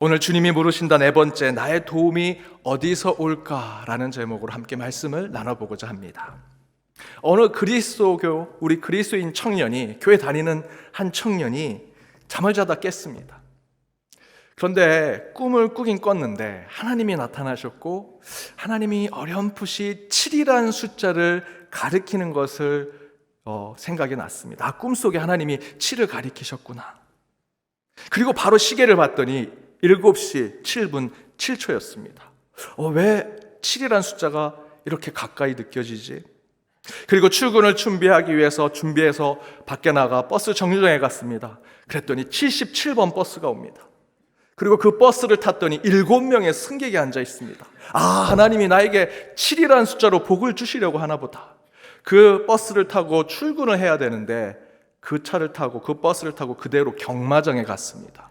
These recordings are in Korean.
오늘 주님이 물으신다 네 번째, 나의 도움이 어디서 올까라는 제목으로 함께 말씀을 나눠보고자 합니다. 어느 그리스도교, 우리 그리스도인 청년이, 교회 다니는 한 청년이 잠을 자다 깼습니다. 그런데 꿈을 꾸긴 꿨는데 하나님이 나타나셨고, 하나님이 어렴풋이 7이라는 숫자를 가리키는 것을 생각이 났습니다. 꿈속에 하나님이 7을 가리키셨구나. 그리고 바로 시계를 봤더니 7시 7분 7초였습니다. 왜 7이라는 숫자가 이렇게 가까이 느껴지지? 그리고 출근을 준비해서 밖에 나가 버스 정류장에 갔습니다. 그랬더니 77번 버스가 옵니다. 그리고 그 버스를 탔더니 7명의 승객이 앉아 있습니다. 하나님이 나에게 7이라는 숫자로 복을 주시려고 하나 보다. 그 버스를 타고 출근을 해야 되는데 그 버스를 타고 그대로 경마장에 갔습니다.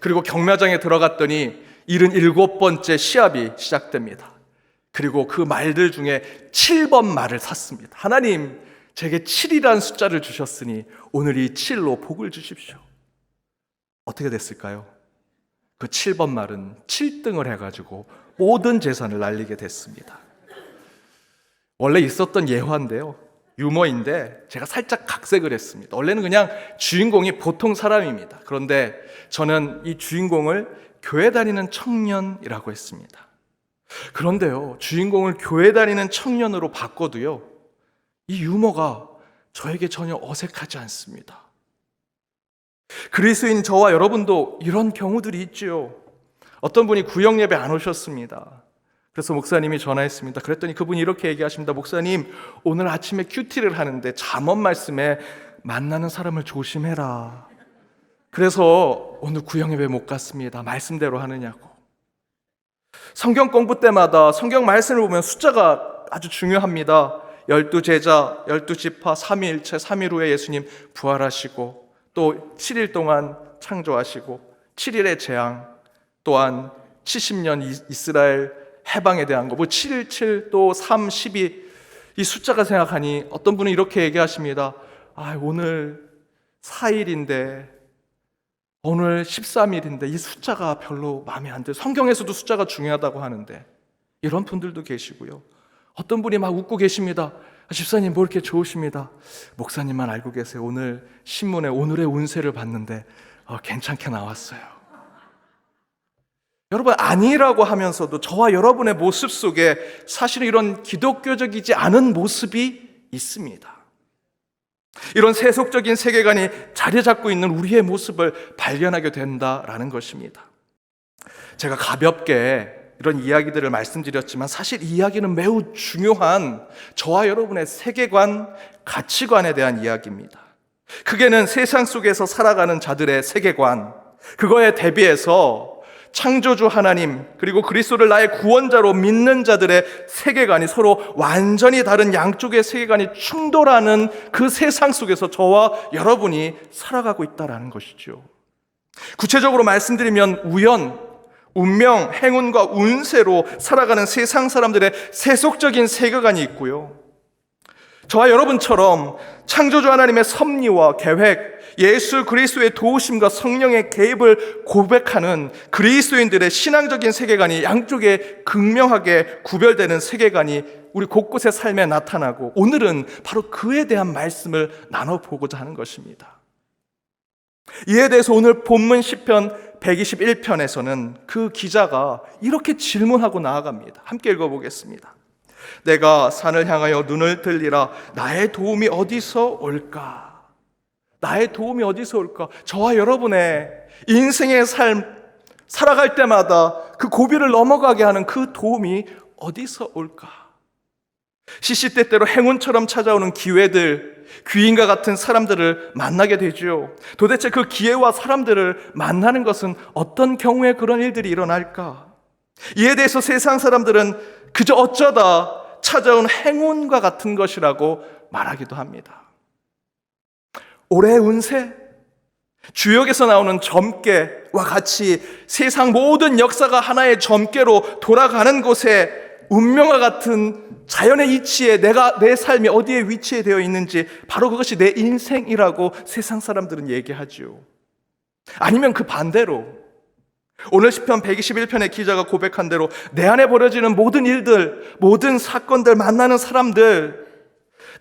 그리고 경마장에 들어갔더니 77번째 시합이 시작됩니다. 그리고 그 말들 중에 7번 말을 샀습니다. 하나님, 제게 7이라는 숫자를 주셨으니 오늘 이 7로 복을 주십시오. 어떻게 됐을까요? 그 7번 말은 7등을 해가지고 모든 재산을 날리게 됐습니다. 원래 있었던 예화인데요, 유머인데 제가 살짝 각색을 했습니다. 원래는 그냥 주인공이 보통 사람입니다. 그런데 저는 이 주인공을 교회 다니는 청년이라고 했습니다. 그런데요, 주인공을 교회 다니는 청년으로 바꿔도요, 이 유머가 저에게 전혀 어색하지 않습니다. 그리스도인 저와 여러분도 이런 경우들이 있지요. 어떤 분이 구역 예배 안 오셨습니다. 그래서 목사님이 전화했습니다. 그랬더니 그분이 이렇게 얘기하십니다. 목사님, 오늘 아침에 큐티를 하는데 잠언 말씀에 만나는 사람을 조심해라. 그래서 오늘 구역 예배 못 갔습니다. 말씀대로 하느냐고. 성경 공부 때마다 성경 말씀을 보면 숫자가 아주 중요합니다. 12제자, 12지파, 삼위일체, 3일 후에 예수님 부활하시고, 또 7일 동안 창조하시고, 7일의 재앙, 또한 70년 이스라엘 해방에 대한 거, 717, 또 3, 12, 이 숫자가 생각하니 어떤 분은 이렇게 얘기하십니다. 오늘 4일인데, 오늘 13일인데 이 숫자가 별로 마음에 안 들어요. 성경에서도 숫자가 중요하다고 하는데, 이런 분들도 계시고요. 어떤 분이 막 웃고 계십니다. 집사님 뭐 이렇게 좋으십니다. 목사님만 알고 계세요. 오늘 신문에 오늘의 운세를 봤는데 괜찮게 나왔어요. 여러분, 아니라고 하면서도 저와 여러분의 모습 속에 사실은 이런 기독교적이지 않은 모습이 있습니다. 이런 세속적인 세계관이 자리 잡고 있는 우리의 모습을 발견하게 된다라는 것입니다. 제가 가볍게 이런 이야기들을 말씀드렸지만 사실 이 이야기는 매우 중요한 저와 여러분의 세계관, 가치관에 대한 이야기입니다. 크게는 세상 속에서 살아가는 자들의 세계관, 그거에 대비해서 창조주 하나님, 그리고 그리스도를 나의 구원자로 믿는 자들의 세계관이 서로 완전히 다른 양쪽의 세계관이 충돌하는 그 세상 속에서 저와 여러분이 살아가고 있다는 것이죠. 구체적으로 말씀드리면 운명, 행운과 운세로 살아가는 세상 사람들의 세속적인 세계관이 있고요, 저와 여러분처럼 창조주 하나님의 섭리와 계획, 예수 그리스도의 도우심과 성령의 개입을 고백하는 그리스도인들의 신앙적인 세계관이 양쪽에 극명하게 구별되는 세계관이 우리 곳곳의 삶에 나타나고, 오늘은 바로 그에 대한 말씀을 나눠보고자 하는 것입니다. 이에 대해서 오늘 본문 시편 121편에서는 그 기자가 이렇게 질문하고 나아갑니다. 함께 읽어보겠습니다. 내가 산을 향하여 눈을 들리라. 나의 도움이 어디서 올까? 나의 도움이 어디서 올까? 저와 여러분의 인생의 삶 살아갈 때마다 그 고비를 넘어가게 하는 그 도움이 어디서 올까? 시시때때로 행운처럼 찾아오는 기회들, 귀인과 같은 사람들을 만나게 되죠. 도대체 그 기회와 사람들을 만나는 것은 어떤 경우에 그런 일들이 일어날까? 이에 대해서 세상 사람들은 그저 어쩌다 찾아온 행운과 같은 것이라고 말하기도 합니다. 올해의 운세, 주역에서 나오는 점괘와 같이 세상 모든 역사가 하나의 점괘로 돌아가는 곳에 운명과 같은 자연의 이치에 내 삶이 어디에 위치되어 있는지, 바로 그것이 내 인생이라고 세상 사람들은 얘기하죠. 아니면 그 반대로 오늘 시편 121편의 기자가 고백한 대로 내 안에 벌어지는 모든 일들, 모든 사건들, 만나는 사람들,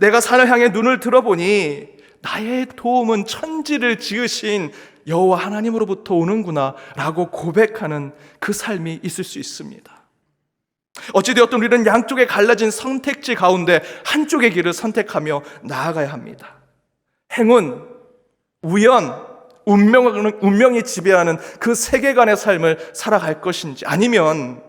내가 산을 향해 눈을 들어보니 나의 도움은 천지를 지으신 여호와 하나님으로부터 오는구나 라고 고백하는 그 삶이 있을 수 있습니다. 어찌되었든 우리는 양쪽에 갈라진 선택지 가운데 한쪽의 길을 선택하며 나아가야 합니다. 행운, 우연, 운명이 지배하는 그 세계관의 삶을 살아갈 것인지, 아니면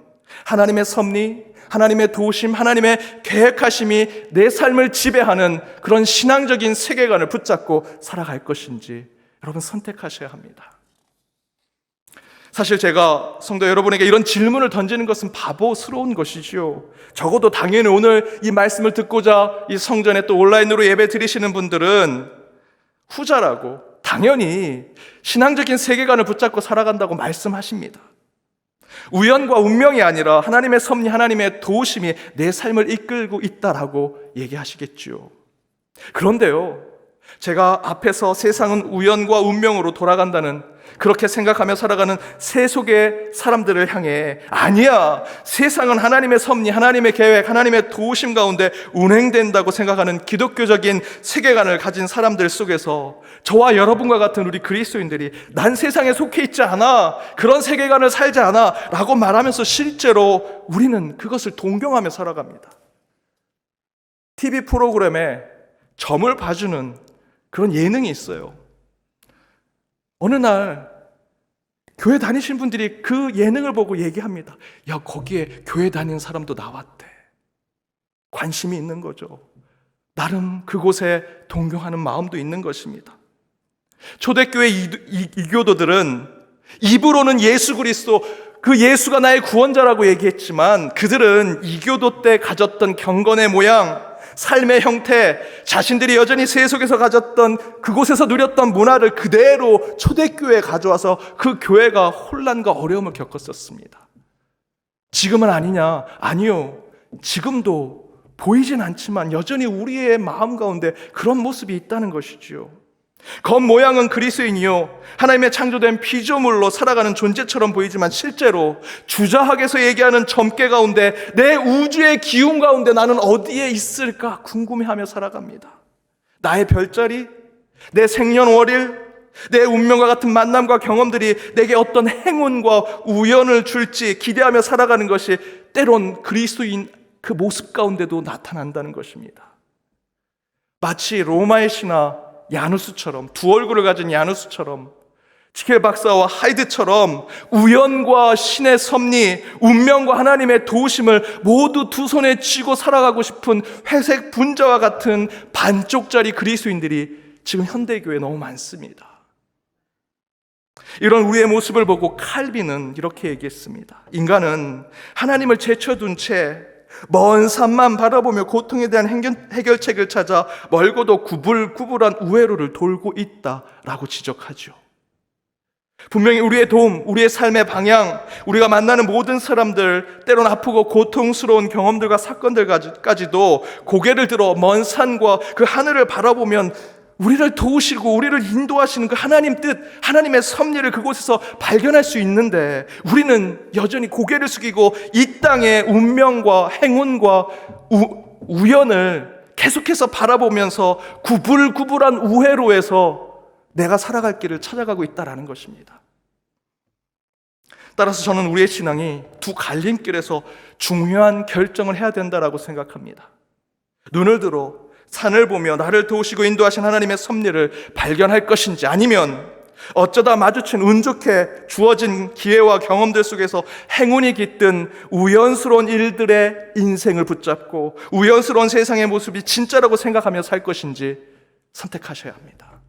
하나님의 섭리, 하나님의 도우심, 하나님의 계획하심이 내 삶을 지배하는 그런 신앙적인 세계관을 붙잡고 살아갈 것인지 여러분 선택하셔야 합니다. 사실 제가 성도 여러분에게 이런 질문을 던지는 것은 바보스러운 것이지요. 적어도 당연히 오늘 이 말씀을 듣고자 이 성전에 또 온라인으로 예배 드리시는 분들은 후자라고 당연히 신앙적인 세계관을 붙잡고 살아간다고 말씀하십니다. 우연과 운명이 아니라 하나님의 섭리, 하나님의 도우심이 내 삶을 이끌고 있다라고 얘기하시겠죠. 그런데요, 제가 앞에서 세상은 우연과 운명으로 돌아간다는, 그렇게 생각하며 살아가는 세속의 사람들을 향해 아니야, 세상은 하나님의 섭리, 하나님의 계획, 하나님의 도우심 가운데 운행된다고 생각하는 기독교적인 세계관을 가진 사람들 속에서 저와 여러분과 같은 우리 그리스도인들이 난 세상에 속해 있지 않아, 그런 세계관을 살지 않아 라고 말하면서 실제로 우리는 그것을 동경하며 살아갑니다. TV 프로그램에 점을 봐주는 그런 예능이 있어요. 어느 날 교회 다니신 분들이 그 예능을 보고 얘기합니다. 야, 거기에 교회 다니는 사람도 나왔대. 관심이 있는 거죠. 나름 그곳에 동경하는 마음도 있는 것입니다. 초대교회 이교도들은 입으로는 예수 그리스도, 그 예수가 나의 구원자라고 얘기했지만 그들은 이교도 때 가졌던 경건의 모양, 삶의 형태, 자신들이 여전히 세속에서 가졌던 그곳에서 누렸던 문화를 그대로 초대교회에 가져와서 그 교회가 혼란과 어려움을 겪었었습니다. 지금은 아니냐? 아니요. 지금도 보이진 않지만 여전히 우리의 마음 가운데 그런 모습이 있다는 것이지요. 겉모양은 그리스도인이요, 하나님의 창조된 피조물로 살아가는 존재처럼 보이지만 실제로 주자학에서 얘기하는 점괘 가운데, 내 우주의 기운 가운데 나는 어디에 있을까 궁금해하며 살아갑니다. 나의 별자리, 내 생년월일, 내 운명과 같은 만남과 경험들이 내게 어떤 행운과 우연을 줄지 기대하며 살아가는 것이 때론 그리스도인 그 모습 가운데도 나타난다는 것입니다. 마치 로마의 신하 야누스처럼, 두 얼굴을 가진 야누스처럼, 지켈 박사와 하이드처럼 우연과 신의 섭리, 운명과 하나님의 도우심을 모두 두 손에 쥐고 살아가고 싶은 회색 분자와 같은 반쪽짜리 그리스도인들이 지금 현대교회에 너무 많습니다. 이런 우리의 모습을 보고 칼빈은 이렇게 얘기했습니다. 인간은 하나님을 제쳐둔 채 먼 산만 바라보며 고통에 대한 해결책을 찾아 멀고도 구불구불한 우회로를 돌고 있다라고 지적하죠. 분명히 우리의 도움, 우리의 삶의 방향, 우리가 만나는 모든 사람들, 때론 아프고 고통스러운 경험들과 사건들까지도 고개를 들어 먼 산과 그 하늘을 바라보면 우리를 도우시고 우리를 인도하시는 그 하나님 뜻, 하나님의 섭리를 그곳에서 발견할 수 있는데, 우리는 여전히 고개를 숙이고 이 땅의 운명과 행운과 우연을 계속해서 바라보면서 구불구불한 우회로에서 내가 살아갈 길을 찾아가고 있다는 것입니다. 따라서 저는 우리의 신앙이 두 갈림길에서 중요한 결정을 해야 된다고 생각합니다. 눈을 들어 산을 보며 나를 도우시고 인도하신 하나님의 섭리를 발견할 것인지, 아니면 어쩌다 마주친 운 좋게 주어진 기회와 경험들 속에서 행운이 깃든 우연스러운 일들의 인생을 붙잡고 우연스러운 세상의 모습이 진짜라고 생각하며 살 것인지 선택하셔야 합니다.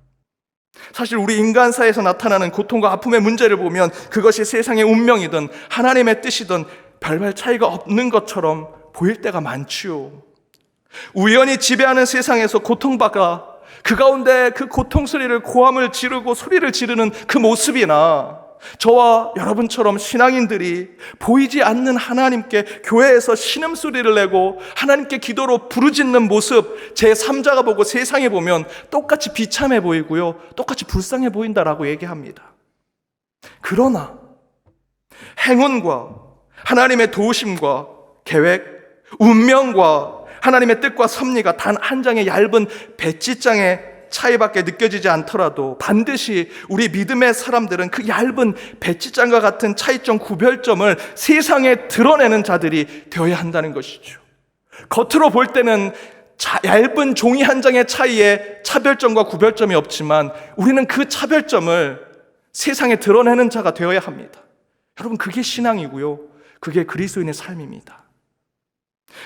사실 우리 인간사에서 나타나는 고통과 아픔의 문제를 보면 그것이 세상의 운명이든 하나님의 뜻이든 별반 차이가 없는 것처럼 보일 때가 많지요. 우연히 지배하는 세상에서 고통받아 그 가운데 그 고통 소리를, 고함을 지르고 소리를 지르는 그 모습이나, 저와 여러분처럼 신앙인들이 보이지 않는 하나님께 교회에서 신음소리를 내고 하나님께 기도로 부르짖는 모습, 제3자가 보고 세상에 보면 똑같이 비참해 보이고요, 똑같이 불쌍해 보인다라고 얘기합니다. 그러나 행운과 하나님의 도우심과 계획, 운명과 하나님의 뜻과 섭리가 단 한 장의 얇은 배지장의 차이밖에 느껴지지 않더라도 반드시 우리 믿음의 사람들은 그 얇은 배지장과 같은 차이점, 구별점을 세상에 드러내는 자들이 되어야 한다는 것이죠. 겉으로 볼 때는 얇은 종이 한 장의 차이에 차별점과 구별점이 없지만 우리는 그 차별점을 세상에 드러내는 자가 되어야 합니다. 여러분, 그게 신앙이고요, 그게 그리스도인의 삶입니다.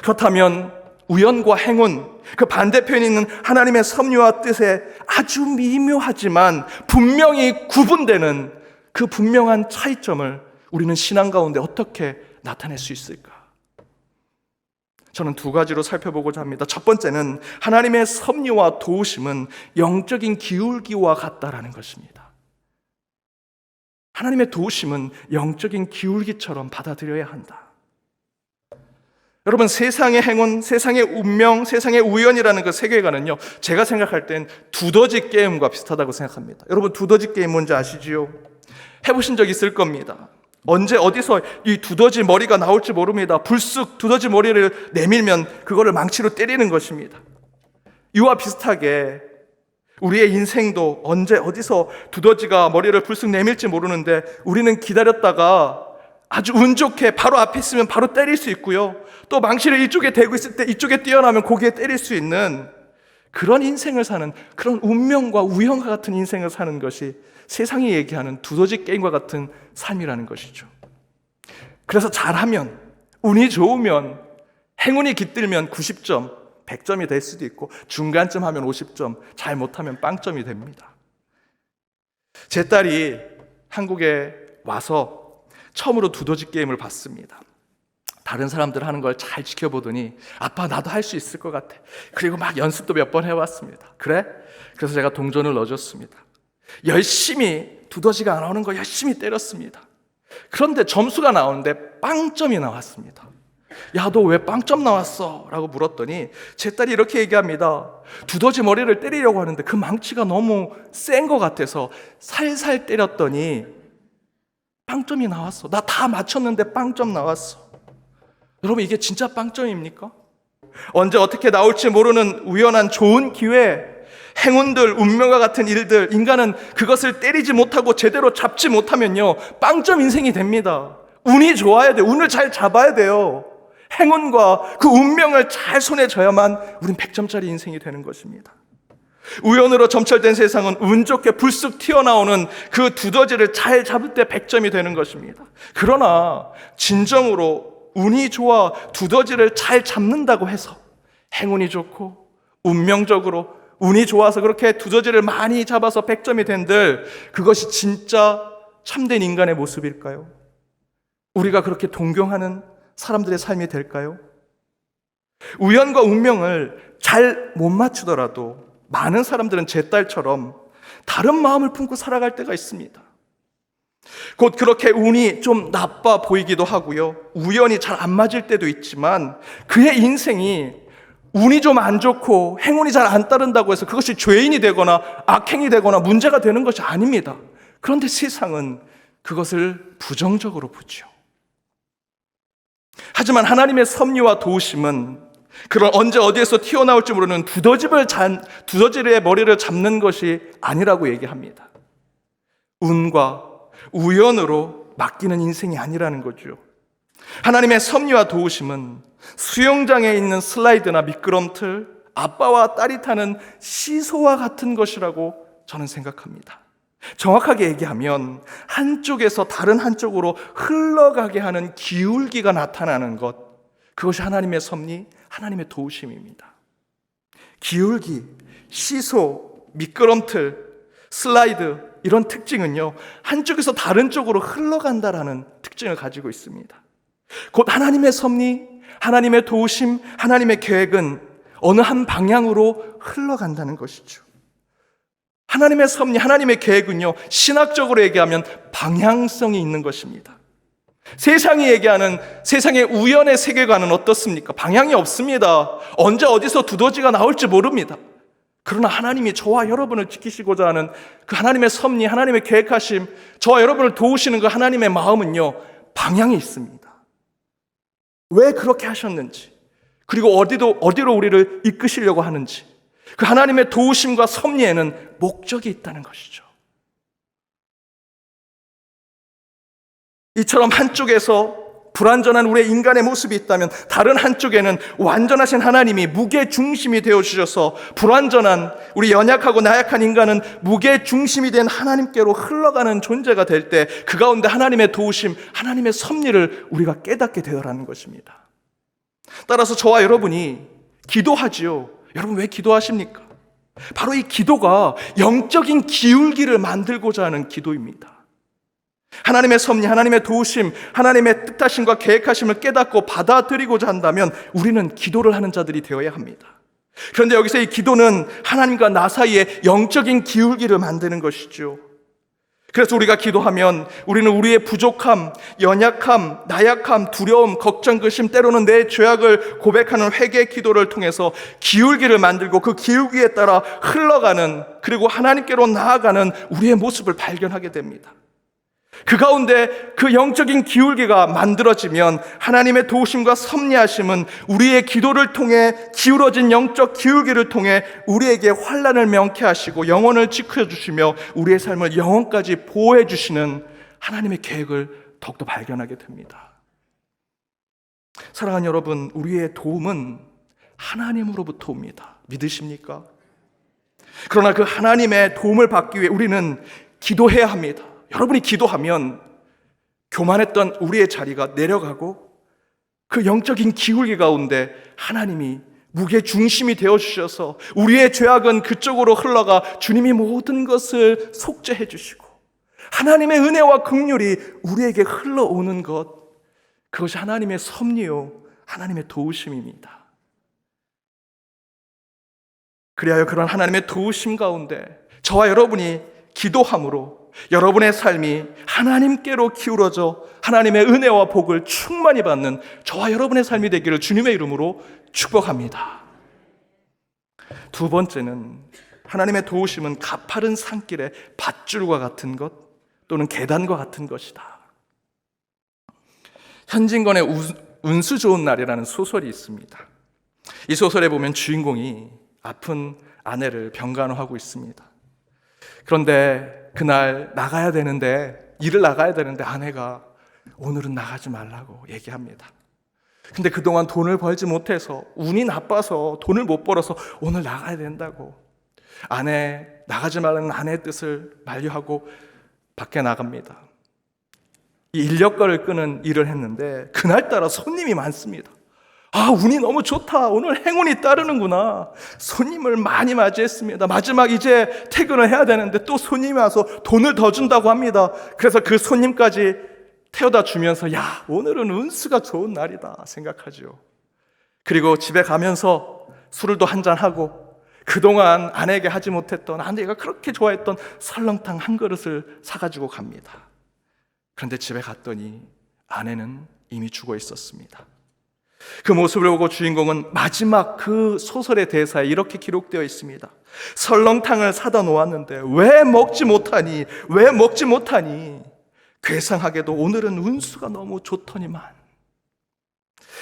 그렇다면 우연과 행운, 그 반대편에 있는 하나님의 섭리와 뜻에 아주 미묘하지만 분명히 구분되는 그 분명한 차이점을 우리는 신앙 가운데 어떻게 나타낼 수 있을까? 저는 두 가지로 살펴보고자 합니다. 첫 번째는 하나님의 섭리와 도우심은 영적인 기울기와 같다라는 것입니다. 하나님의 도우심은 영적인 기울기처럼 받아들여야 한다. 여러분, 세상의 행운, 세상의 운명, 세상의 우연이라는 그 세계관은요, 제가 생각할 땐 두더지 게임과 비슷하다고 생각합니다. 여러분, 두더지 게임 뭔지 아시지요? 해보신 적 있을 겁니다. 언제 어디서 이 두더지 머리가 나올지 모릅니다. 불쑥 두더지 머리를 내밀면 그거를 망치로 때리는 것입니다. 이와 비슷하게 우리의 인생도 언제 어디서 두더지가 머리를 불쑥 내밀지 모르는데 우리는 기다렸다가 아주 운 좋게 바로 앞에 있으면 바로 때릴 수 있고요, 또 망치를 이쪽에 대고 있을 때 이쪽에 뛰어나면 거기에 때릴 수 있는 그런 인생을 사는, 그런 운명과 우연과 같은 인생을 사는 것이 세상이 얘기하는 두더지 게임과 같은 삶이라는 것이죠. 그래서 잘하면, 운이 좋으면, 행운이 깃들면 90점, 100점이 될 수도 있고 중간쯤 하면 50점, 잘 못하면 빵점이 됩니다. 제 딸이 한국에 와서 처음으로 두더지 게임을 봤습니다. 다른 사람들 하는 걸 잘 지켜보더니 아빠, 나도 할 수 있을 것 같아. 그리고 막 연습도 몇 번 해왔습니다. 그래? 그래서 제가 동전을 넣어줬습니다. 열심히 두더지가 안 나오는 거 열심히 때렸습니다. 그런데 점수가 나오는데 빵점이 나왔습니다. 야, 너 왜 빵점 나왔어? 라고 물었더니 제 딸이 이렇게 얘기합니다. 두더지 머리를 때리려고 하는데 그 망치가 너무 센 것 같아서 살살 때렸더니 빵점이 나왔어. 나 다 맞췄는데 빵점 나왔어. 여러분, 이게 진짜 빵점입니까? 언제 어떻게 나올지 모르는 우연한 좋은 기회, 행운들, 운명과 같은 일들, 인간은 그것을 때리지 못하고 제대로 잡지 못하면요, 빵점 인생이 됩니다. 운이 좋아야 돼요. 운을 잘 잡아야 돼요. 행운과 그 운명을 잘 손에 져야만 우린 100점짜리 인생이 되는 것입니다. 우연으로 점철된 세상은 운 좋게 불쑥 튀어나오는 그 두더지를 잘 잡을 때 100점이 되는 것입니다. 그러나 진정으로 운이 좋아 두더지를 잘 잡는다고 해서 행운이 좋고 운명적으로 운이 좋아서 그렇게 두더지를 많이 잡아서 100점이 된들 그것이 진짜 참된 인간의 모습일까요? 우리가 그렇게 동경하는 사람들의 삶이 될까요? 우연과 운명을 잘 못 맞추더라도 많은 사람들은 제 딸처럼 다른 마음을 품고 살아갈 때가 있습니다. 곧 그렇게 운이 좀 나빠 보이기도 하고요, 우연이 잘 안 맞을 때도 있지만 그의 인생이 운이 좀 안 좋고 행운이 잘 안 따른다고 해서 그것이 죄인이 되거나 악행이 되거나 문제가 되는 것이 아닙니다. 그런데 세상은 그것을 부정적으로 보죠. 하지만 하나님의 섭리와 도우심은 그런 언제 어디에서 튀어나올지 모르는 두더지의 머리를 잡는 것이 아니라고 얘기합니다. 운과 우연으로 맡기는 인생이 아니라는 거죠. 하나님의 섭리와 도우심은 수영장에 있는 슬라이드나 미끄럼틀, 아빠와 딸이 타는 시소와 같은 것이라고 저는 생각합니다. 정확하게 얘기하면 한쪽에서 다른 한쪽으로 흘러가게 하는 기울기가 나타나는 것, 그것이 하나님의 섭리, 하나님의 도우심입니다. 기울기, 시소, 미끄럼틀, 슬라이드, 이런 특징은요, 한쪽에서 다른 쪽으로 흘러간다라는 특징을 가지고 있습니다. 곧 하나님의 섭리, 하나님의 도우심, 하나님의 계획은 어느 한 방향으로 흘러간다는 것이죠. 하나님의 섭리, 하나님의 계획은요, 신학적으로 얘기하면 방향성이 있는 것입니다. 세상이 얘기하는 세상의 우연의 세계관은 어떻습니까? 방향이 없습니다. 언제 어디서 두더지가 나올지 모릅니다. 그러나 하나님이 저와 여러분을 지키시고자 하는 그 하나님의 섭리, 하나님의 계획하심, 저와 여러분을 도우시는 그 하나님의 마음은요, 방향이 있습니다. 왜 그렇게 하셨는지, 그리고 어디로 우리를 이끄시려고 하는지, 그 하나님의 도우심과 섭리에는 목적이 있다는 것이죠. 이처럼 한쪽에서 불완전한 우리의 인간의 모습이 있다면 다른 한쪽에는 완전하신 하나님이 무게중심이 되어주셔서 불완전한 우리 연약하고 나약한 인간은 무게중심이 된 하나님께로 흘러가는 존재가 될 때 그 가운데 하나님의 도우심, 하나님의 섭리를 우리가 깨닫게 되어라는 것입니다. 따라서 저와 여러분이 기도하지요. 여러분 왜 기도하십니까? 바로 이 기도가 영적인 기울기를 만들고자 하는 기도입니다. 하나님의 섭리, 하나님의 도우심, 하나님의 뜻하심과 계획하심을 깨닫고 받아들이고자 한다면 우리는 기도를 하는 자들이 되어야 합니다. 그런데 여기서 이 기도는 하나님과 나 사이에 영적인 기울기를 만드는 것이죠. 그래서 우리가 기도하면 우리는 우리의 부족함, 연약함, 나약함, 두려움, 걱정, 근심, 때로는 내 죄악을 고백하는 회개 기도를 통해서 기울기를 만들고 그 기울기에 따라 흘러가는, 그리고 하나님께로 나아가는 우리의 모습을 발견하게 됩니다. 그 가운데 그 영적인 기울기가 만들어지면 하나님의 도우심과 섭리하심은 우리의 기도를 통해 기울어진 영적 기울기를 통해 우리에게 환난을 명쾌하시고 영혼을 지켜주시며 우리의 삶을 영혼까지 보호해 주시는 하나님의 계획을 더욱더 발견하게 됩니다. 사랑하는 여러분, 우리의 도움은 하나님으로부터 옵니다. 믿으십니까? 그러나 그 하나님의 도움을 받기 위해 우리는 기도해야 합니다. 여러분이 기도하면 교만했던 우리의 자리가 내려가고 그 영적인 기울기 가운데 하나님이 무게중심이 되어주셔서 우리의 죄악은 그쪽으로 흘러가 주님이 모든 것을 속죄해 주시고 하나님의 은혜와 긍휼이 우리에게 흘러오는 것, 그것이 하나님의 섭리요 하나님의 도우심입니다. 그리하여 그런 하나님의 도우심 가운데 저와 여러분이 기도함으로 여러분의 삶이 하나님께로 기울어져 하나님의 은혜와 복을 충만히 받는 저와 여러분의 삶이 되기를 주님의 이름으로 축복합니다. 두 번째는 하나님의 도우심은 가파른 산길의 밧줄과 같은 것 또는 계단과 같은 것이다. 현진건의 운수 좋은 날이라는 소설이 있습니다. 이 소설에 보면 주인공이 아픈 아내를 병간호하고 있습니다. 그런데 그날 일을 나가야 되는데 아내가 오늘은 나가지 말라고 얘기합니다. 근데 그동안 돈을 벌지 못해서 운이 나빠서 돈을 못 벌어서 오늘 나가야 된다고 나가지 말라는 아내의 뜻을 만류하고 밖에 나갑니다. 이 인력거를 끄는 일을 했는데 그날따라 손님이 많습니다. 운이 너무 좋다. 오늘 행운이 따르는구나. 손님을 많이 맞이했습니다. 마지막 이제 퇴근을 해야 되는데 또 손님이 와서 돈을 더 준다고 합니다. 그래서 그 손님까지 태워다 주면서 오늘은 운수가 좋은 날이다 생각하죠. 그리고 집에 가면서 술을 또 한잔하고 그동안 아내에게 하지 못했던, 아내가 그렇게 좋아했던 설렁탕 한 그릇을 사가지고 갑니다. 그런데 집에 갔더니 아내는 이미 죽어 있었습니다. 그 모습을 보고 주인공은 마지막 그 소설의 대사에 이렇게 기록되어 있습니다. 설렁탕을 사다 놓았는데 왜 먹지 못하니? 괴상하게도 오늘은 운수가 너무 좋더니만.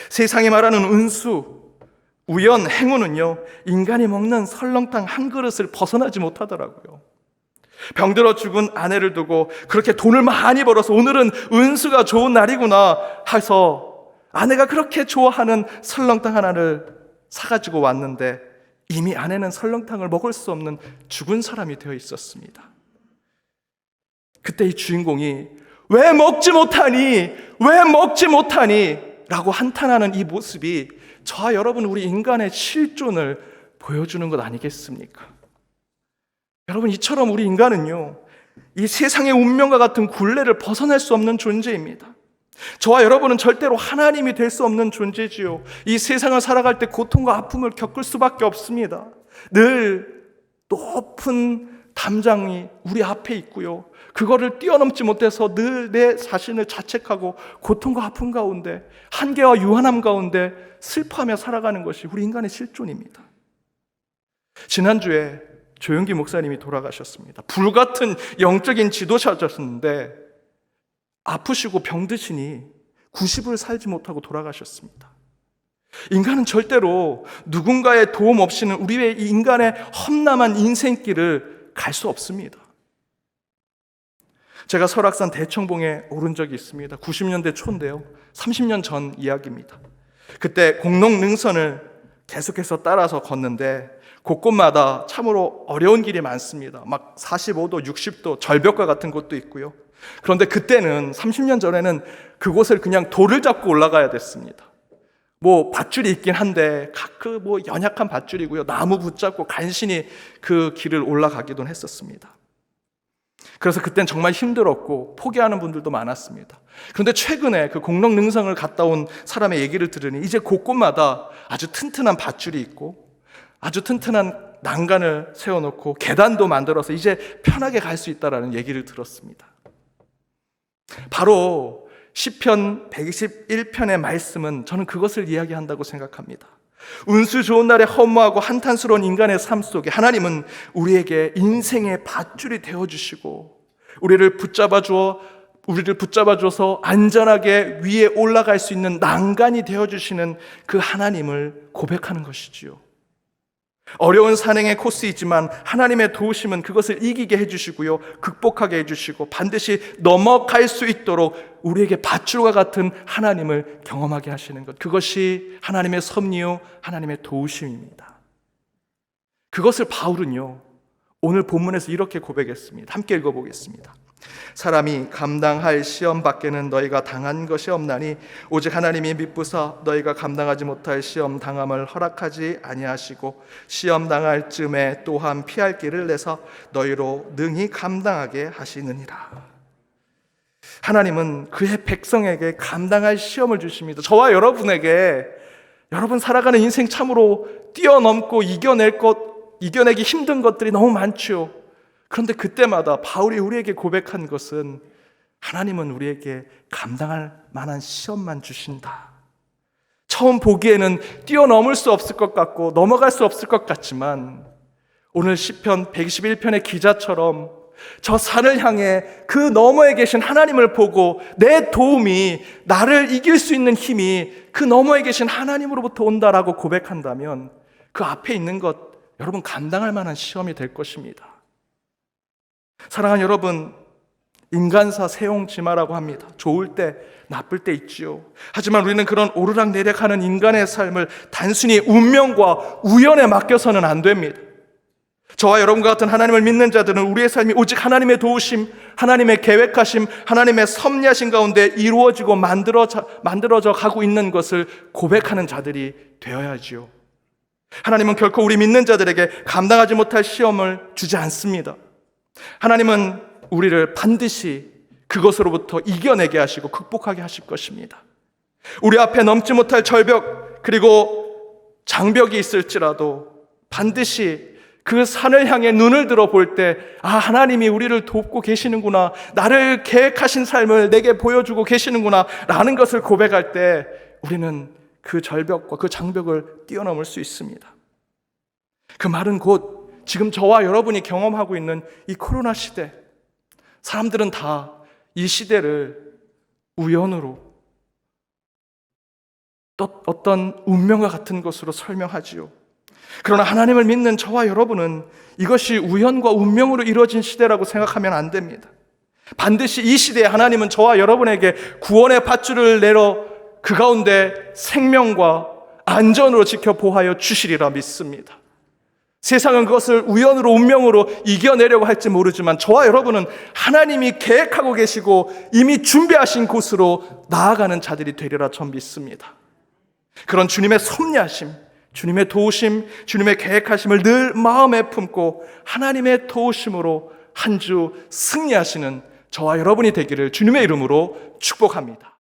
세상이 말하는 운수, 우연, 행운은요, 인간이 먹는 설렁탕 한 그릇을 벗어나지 못하더라고요. 병들어 죽은 아내를 두고 그렇게 돈을 많이 벌어서 오늘은 운수가 좋은 날이구나 해서 아내가 그렇게 좋아하는 설렁탕 하나를 사가지고 왔는데 이미 아내는 설렁탕을 먹을 수 없는 죽은 사람이 되어 있었습니다. 그때 이 주인공이 왜 먹지 못하니 라고 한탄하는 이 모습이 저와 여러분 우리 인간의 실존을 보여주는 것 아니겠습니까? 여러분, 이처럼 우리 인간은요, 이 세상의 운명과 같은 굴레를 벗어날 수 없는 존재입니다. 저와 여러분은 절대로 하나님이 될 수 없는 존재지요. 이 세상을 살아갈 때 고통과 아픔을 겪을 수밖에 없습니다. 늘 높은 담장이 우리 앞에 있고요, 그거를 뛰어넘지 못해서 늘 내 자신을 자책하고 고통과 아픔 가운데, 한계와 유한함 가운데 슬퍼하며 살아가는 것이 우리 인간의 실존입니다. 지난주에 조영기 목사님이 돌아가셨습니다. 불같은 영적인 지도자셨는데 아프시고 병드시니 90을 살지 못하고 돌아가셨습니다. 인간은 절대로 누군가의 도움 없이는 우리의 이 인간의 험난한 인생길을 갈 수 없습니다. 제가 설악산 대청봉에 오른 적이 있습니다. 90년대 초인데요. 30년 전 이야기입니다. 그때 공농능선을 계속해서 따라서 걷는데 곳곳마다 참으로 어려운 길이 많습니다. 막 45도, 60도, 절벽과 같은 곳도 있고요. 그런데 그때는 30년 전에는 그곳을 그냥 돌을 잡고 올라가야 됐습니다. 밧줄이 있긴 한데 연약한 밧줄이고요. 나무 붙잡고 간신히 그 길을 올라가기도 했었습니다. 그래서 그땐 정말 힘들었고 포기하는 분들도 많았습니다. 그런데 최근에 그 공농능선을 갔다 온 사람의 얘기를 들으니 이제 곳곳마다 아주 튼튼한 밧줄이 있고 아주 튼튼한 난간을 세워놓고 계단도 만들어서 이제 편하게 갈 수 있다라는 얘기를 들었습니다. 바로 시편 121편의 말씀은 저는 그것을 이야기한다고 생각합니다. 운수 좋은 날에 허무하고 한탄스러운 인간의 삶 속에 하나님은 우리에게 인생의 밧줄이 되어주시고 우리를 붙잡아줘서 안전하게 위에 올라갈 수 있는 난간이 되어주시는 그 하나님을 고백하는 것이지요. 어려운 산행의 코스이지만 하나님의 도우심은 그것을 이기게 해주시고요, 극복하게 해주시고 반드시 넘어갈 수 있도록 우리에게 밧줄과 같은 하나님을 경험하게 하시는 것, 그것이 하나님의 섭리요 하나님의 도우심입니다. 그것을 바울은요 오늘 본문에서 이렇게 고백했습니다. 함께 읽어보겠습니다. 사람이 감당할 시험 밖에는 너희가 당한 것이 없나니 오직 하나님이 미쁘사 너희가 감당하지 못할 시험 당함을 허락하지 아니하시고 시험 당할 쯤에 또한 피할 길을 내서 너희로 능히 감당하게 하시느니라. 하나님은 그의 백성에게 감당할 시험을 주십니다. 저와 여러분에게 여러분 살아가는 인생 참으로 뛰어넘고 이겨내기 힘든 것들이 너무 많죠. 그런데 그때마다 바울이 우리에게 고백한 것은 하나님은 우리에게 감당할 만한 시험만 주신다. 처음 보기에는 뛰어넘을 수 없을 것 같고 넘어갈 수 없을 것 같지만 오늘 시편 121편의 기자처럼 저 산을 향해 그 너머에 계신 하나님을 보고 내 도움이, 나를 이길 수 있는 힘이 그 너머에 계신 하나님으로부터 온다라고 고백한다면 그 앞에 있는 것 여러분 감당할 만한 시험이 될 것입니다. 사랑하는 여러분, 인간사 세용지마라고 합니다. 좋을 때 나쁠 때 있지요. 하지만 우리는 그런 오르락내리락하는 인간의 삶을 단순히 운명과 우연에 맡겨서는 안 됩니다. 저와 여러분과 같은 하나님을 믿는 자들은 우리의 삶이 오직 하나님의 도우심, 하나님의 계획하심, 하나님의 섭리하심 가운데 이루어지고 만들어져 가고 있는 것을 고백하는 자들이 되어야지요. 하나님은 결코 우리 믿는 자들에게 감당하지 못할 시험을 주지 않습니다. 하나님은 우리를 반드시 그것으로부터 이겨내게 하시고 극복하게 하실 것입니다. 우리 앞에 넘지 못할 절벽 그리고 장벽이 있을지라도 반드시 그 산을 향해 눈을 들어 볼 때 하나님이 우리를 돕고 계시는구나, 나를 계획하신 삶을 내게 보여주고 계시는구나 라는 것을 고백할 때 우리는 그 절벽과 그 장벽을 뛰어넘을 수 있습니다. 그 말은 곧 지금 저와 여러분이 경험하고 있는 이 코로나 시대, 사람들은 다 이 시대를 우연으로 또 어떤 운명과 같은 것으로 설명하지요. 그러나 하나님을 믿는 저와 여러분은 이것이 우연과 운명으로 이루어진 시대라고 생각하면 안 됩니다. 반드시 이 시대에 하나님은 저와 여러분에게 구원의 밧줄을 내려 그 가운데 생명과 안전으로 지켜 보호하여 주시리라 믿습니다. 세상은 그것을 우연으로 운명으로 이겨내려고 할지 모르지만 저와 여러분은 하나님이 계획하고 계시고 이미 준비하신 곳으로 나아가는 자들이 되리라 전 믿습니다. 그런 주님의 섭리하심, 주님의 도우심, 주님의 계획하심을 늘 마음에 품고 하나님의 도우심으로 한 주 승리하시는 저와 여러분이 되기를 주님의 이름으로 축복합니다.